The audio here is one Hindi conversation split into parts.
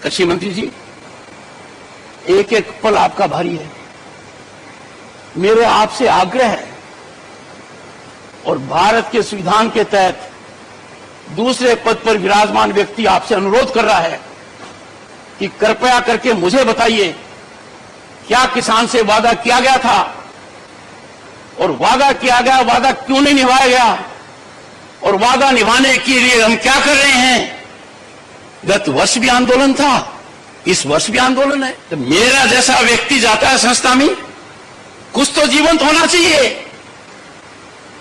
कृषि मंत्री जी, एक एक पल आपका भारी है। मेरे आपसे आग्रह है और भारत के संविधान के तहत दूसरे पद पर विराजमान व्यक्ति आपसे अनुरोध कर रहा है कि कृपया करके मुझे बताइए, क्या किसान से वादा किया गया था और वादा किया गया वादा क्यों नहीं निभाया गया और वादा निभाने के लिए हम क्या कर रहे हैं। गत वर्ष भी आंदोलन था, इस वर्ष भी आंदोलन है। तो मेरा जैसा व्यक्ति जाता है संस्था में, कुछ तो जीवंत होना चाहिए।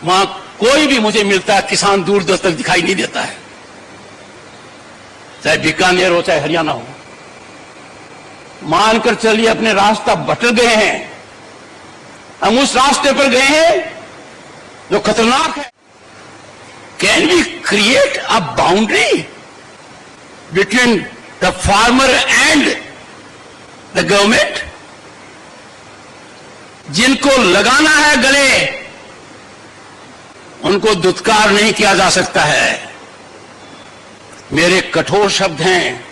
वहां कोई भी मुझे मिलता है किसान दूर दूर तक दिखाई नहीं देता है, चाहे बीकानेर हो चाहे हरियाणा हो। मानकर चलिए अपने रास्ता भटक गए हैं, हम उस रास्ते पर गए हैं जो खतरनाक है। Can we create a boundary between the farmer and the government? जिनको लगाना है गले, उनको दुत्कार नहीं किया जा सकता है। मेरे कठोर शब्द हैं,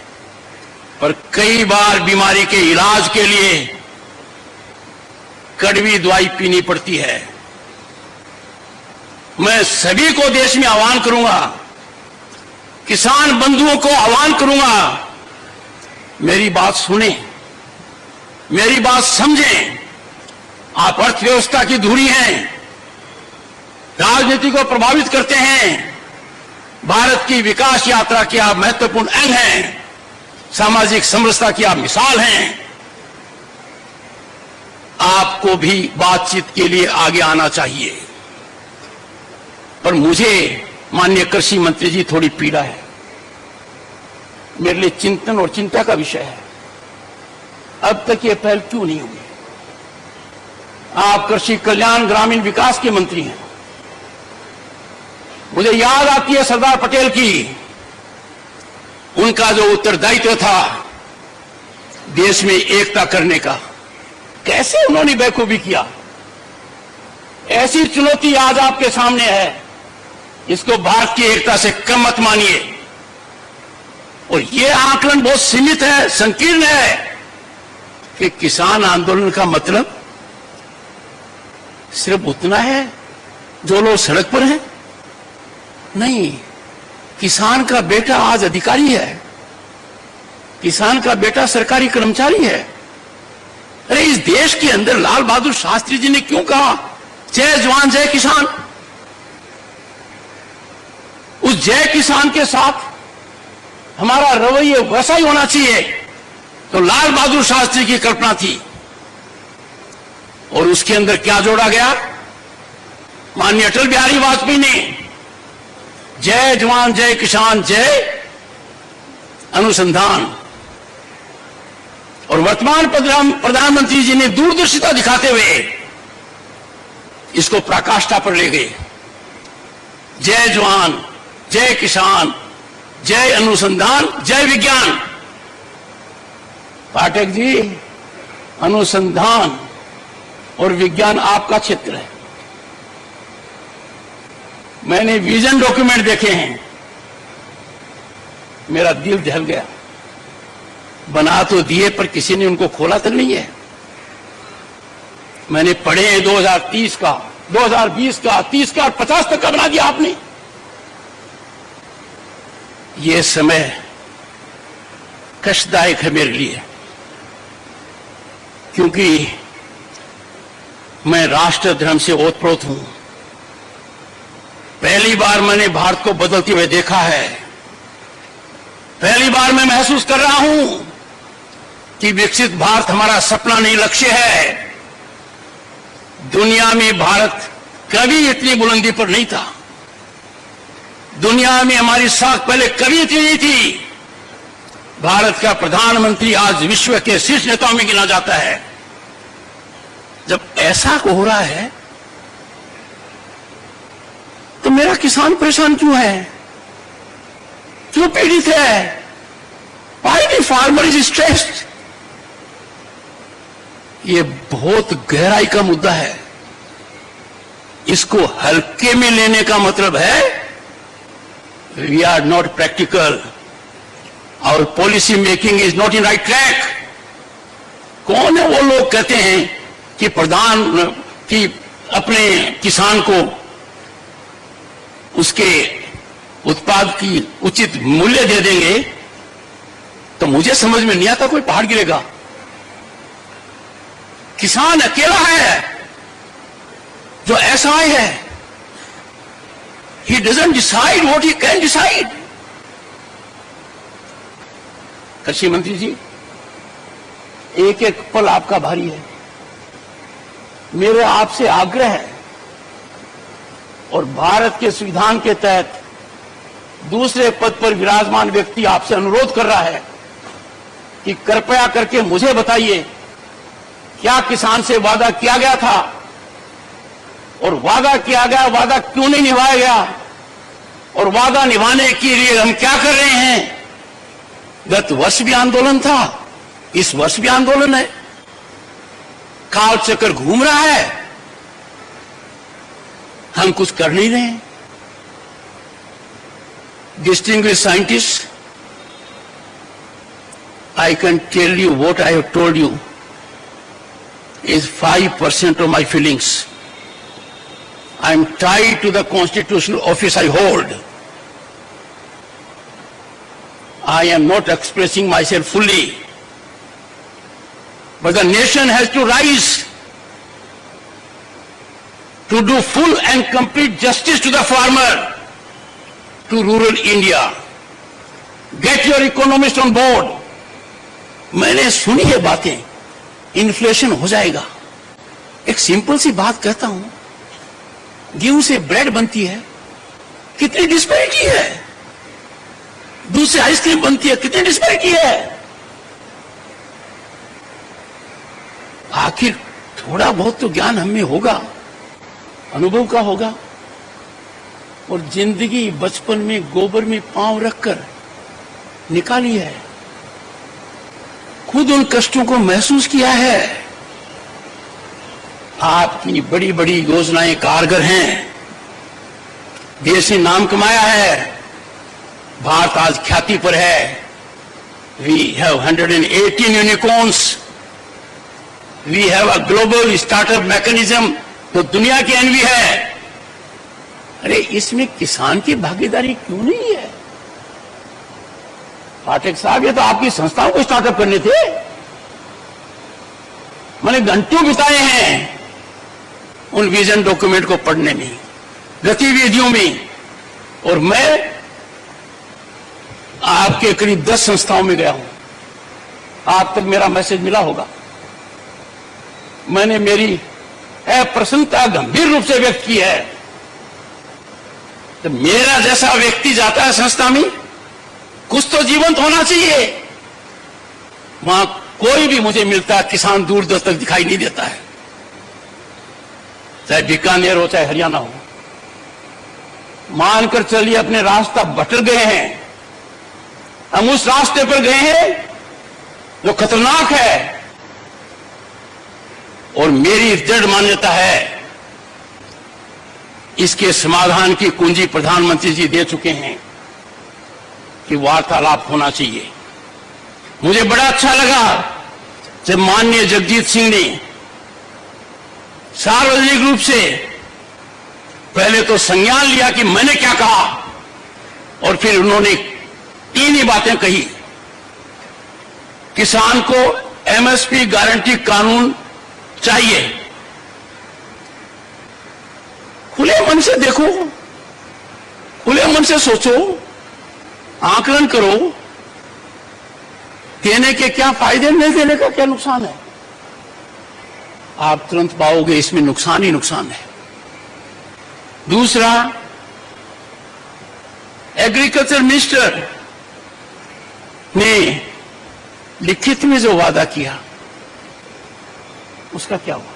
पर कई बार बीमारी के इलाज के लिए कड़वी दवाई पीनी पड़ती है। मैं सभी को देश में आह्वान करूंगा, किसान बंधुओं को आह्वान करूंगा, मेरी बात सुने, मेरी बात समझें। आप अर्थव्यवस्था की धुरी हैं, राजनीति को प्रभावित करते हैं, भारत की विकास यात्रा के आप महत्वपूर्ण अंग हैं, सामाजिक समरसता की आप मिसाल हैं। आपको भी बातचीत के लिए आगे आना चाहिए। पर मुझे माननीय कृषि मंत्री जी थोड़ी पीड़ा है, मेरे लिए चिंतन और चिंता का विषय है। अब तक ये पहल क्यों नहीं हुई? आप कृषि कल्याण ग्रामीण विकास के मंत्री हैं। मुझे याद आती है सरदार पटेल की, उनका जो उत्तरदायित्व था देश में एकता करने का, कैसे उन्होंने बेखूबी किया। ऐसी चुनौती आज आपके सामने है, इसको भारत की एकता से कम मत मानिए। और यह आकलन बहुत सीमित है, संकीर्ण है कि किसान आंदोलन का मतलब सिर्फ उतना है जो लोग सड़क पर हैं। नहीं, किसान का बेटा आज अधिकारी है, किसान का बेटा सरकारी कर्मचारी है। अरे इस देश के अंदर लाल बहादुर शास्त्री जी ने क्यों कहा जय जवान जय किसान? उस जय किसान के साथ हमारा रवैया वैसा ही होना चाहिए तो लाल बहादुर शास्त्री की कल्पना थी। और उसके अंदर क्या जोड़ा गया? माननीय अटल बिहारी वाजपेयी ने जय जवान जय किसान जय अनुसंधान, और वर्तमान प्रधानमंत्री जी ने दूरदर्शिता दिखाते हुए इसको पराकाष्ठा पर ले गए। जय जवान जय किसान जय अनुसंधान जय विज्ञान। पाठक जी, अनुसंधान और विज्ञान आपका क्षेत्र है। मैंने विजन डॉक्यूमेंट देखे हैं, मेरा दिल दहल गया। बना तो दिए पर किसी ने उनको खोला तक नहीं है। मैंने पढ़े हैं 2030 का, 2020 का, 30 का और 50 तक का बना दिया आपने। ये समय कष्टदायक है मेरे लिए, क्योंकि मैं राष्ट्र धर्म से ओतप्रोत हूं। पहली बार मैंने भारत को बदलते हुए देखा है। पहली बार मैं महसूस कर रहा हूं कि विकसित भारत हमारा सपना नहीं, लक्ष्य है। दुनिया में भारत कभी इतनी बुलंदी पर नहीं था। दुनिया में हमारी साख पहले कभी इतनी नहीं थी। भारत का प्रधानमंत्री आज विश्व के शीर्ष नेताओं में गिना जाता है। जब ऐसा हो रहा है तो मेरा किसान परेशान क्यों है, क्यों पीड़ित है? Why the farmer is stressed? ये बहुत गहराई का मुद्दा है। इसको हल्के में लेने का मतलब है we are not practical. our policy making is not in right track. कौन है वो लोग कहते हैं कि प्रधान कि अपने किसान को उसके उत्पाद की उचित मूल्य दे देंगे, तो मुझे समझ में नहीं आता कोई पहाड़ गिरेगा। किसान अकेला है जो एसआई है, he doesn't decide what he can decide. कृषि मंत्री जी, एक एक पल आपका भारी है। मेरे आपसे आग्रह है और भारत के संविधान के तहत दूसरे पद पर विराजमान व्यक्ति आपसे अनुरोध कर रहा है कि कृपया करके मुझे बताइए, क्या किसान से वादा किया गया था और वादा किया गया वादा क्यों नहीं निभाया गया, और वादा निभाने के लिए हम क्या कर रहे हैं। गत वर्ष भी आंदोलन था, इस वर्ष भी आंदोलन है, काल चक्कर घूम रहा है, हम कुछ कर नहीं रहे हैं। Distinguished scientists, I can tell you what I have told you is 5% of my feelings. I am tied to the constitutional office I hold. I am not expressing myself fully. But the nation has to rise to do full and complete justice to the farmer, to rural India. Get your economists on board. मैंने सुनी है बातें, इन्फ्लेशन हो जाएगा। एक सिंपल सी बात कहता हूं, गेहूं से ब्रेड बनती है, कितनी डिस्पैरिटी है। दूध से आइसक्रीम बनती है, कितनी डिस्पैरिटी है। आखिर थोड़ा बहुत तो ज्ञान हमें होगा, अनुभव का होगा। और जिंदगी बचपन में गोबर में पांव रखकर निकाली है, खुद उन कष्टों को महसूस किया है। आपकी बड़ी बड़ी योजनाएं कारगर हैं, देश ने नाम कमाया है, भारत आज ख्याति पर है। We have 118 unicorns, we have a global startup mechanism, तो दुनिया की एनवी है। अरे इसमें किसान की भागीदारी क्यों नहीं है। पाठक साहब, ये तो आपकी संस्थाओं को स्टार्टअप करने थे। मैंने घंटों बिताए हैं उन विजन डॉक्यूमेंट को पढ़ने में, गतिविधियों में, और मैं आपके करीब 10 संस्थाओं में गया हूं। आप तक मेरा मैसेज मिला होगा। मैंने मेरी प्रसन्नता गंभीर रूप से व्यक्त की है। तो मेरा जैसा व्यक्ति जाता है संस्था में, कुछ तो जीवंत होना चाहिए। वहां कोई भी मुझे मिलता है, किसान दूर दूर तक दिखाई नहीं देता है, चाहे बीकानेर हो चाहे हरियाणा हो। मानकर चलिए अपने रास्ता भटक गए हैं, हम उस रास्ते पर गए हैं जो खतरनाक है। और मेरी दृढ़ मान्यता है इसके समाधान की कुंजी प्रधानमंत्री जी दे चुके हैं कि वार्तालाप होना चाहिए। मुझे बड़ा अच्छा लगा जब माननीय जगजीत सिंह ने सार्वजनिक रूप से पहले तो संज्ञान लिया कि मैंने क्या कहा, और फिर उन्होंने 3 ही बातें कही। किसान को एमएसपी गारंटी कानून चाहिए। खुले मन से देखो, खुले मन से सोचो, आकलन करो, देने के क्या फायदे, नहीं देने का क्या नुकसान है। आप तुरंत पाओगे इसमें नुकसान ही नुकसान है। दूसरा, एग्रीकल्चर मिनिस्टर ने लिखित में जो वादा किया उसका क्या हुआ।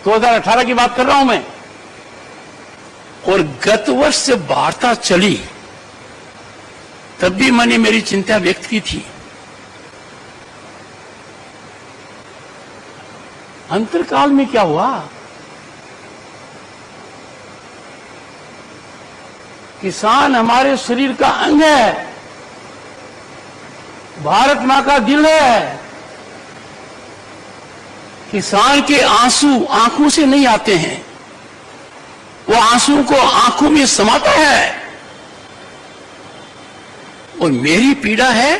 2018 की बात कर रहा हूं मैं, और गत वर्ष से वार्ता चली तब भी मैंने मेरी चिंता व्यक्त की थी। अंतरकाल में क्या हुआ। किसान हमारे शरीर का अंग है, भारत मां का दिल है। किसान के आंसू आंखों से नहीं आते हैं, वो आंसू को आंखों में समाता है। और मेरी पीड़ा है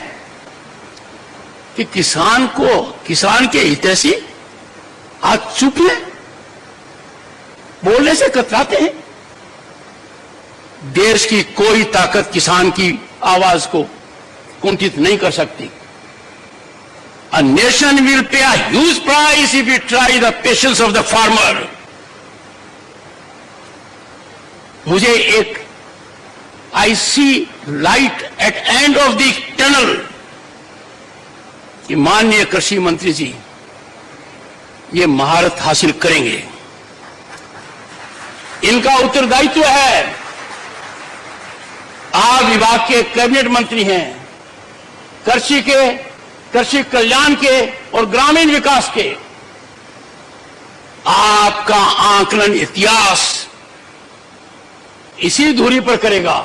कि किसान के हितैषी आज चुप है, बोलने से कतराते हैं। देश की कोई ताकत किसान की आवाज को कुंठित नहीं कर सकती। A nation will pay a huge price if we try the patience of the farmer. मुझे एक I see light at end of the tunnel कि माननीय कृषि मंत्री जी ये महारत हासिल करेंगे। इनका उत्तरदायित्व है। आप विभाग के कैबिनेट मंत्री हैं, कृषि कल्याण के और ग्रामीण विकास के। आपका आकलन इतिहास इसी धुरी पर करेगा।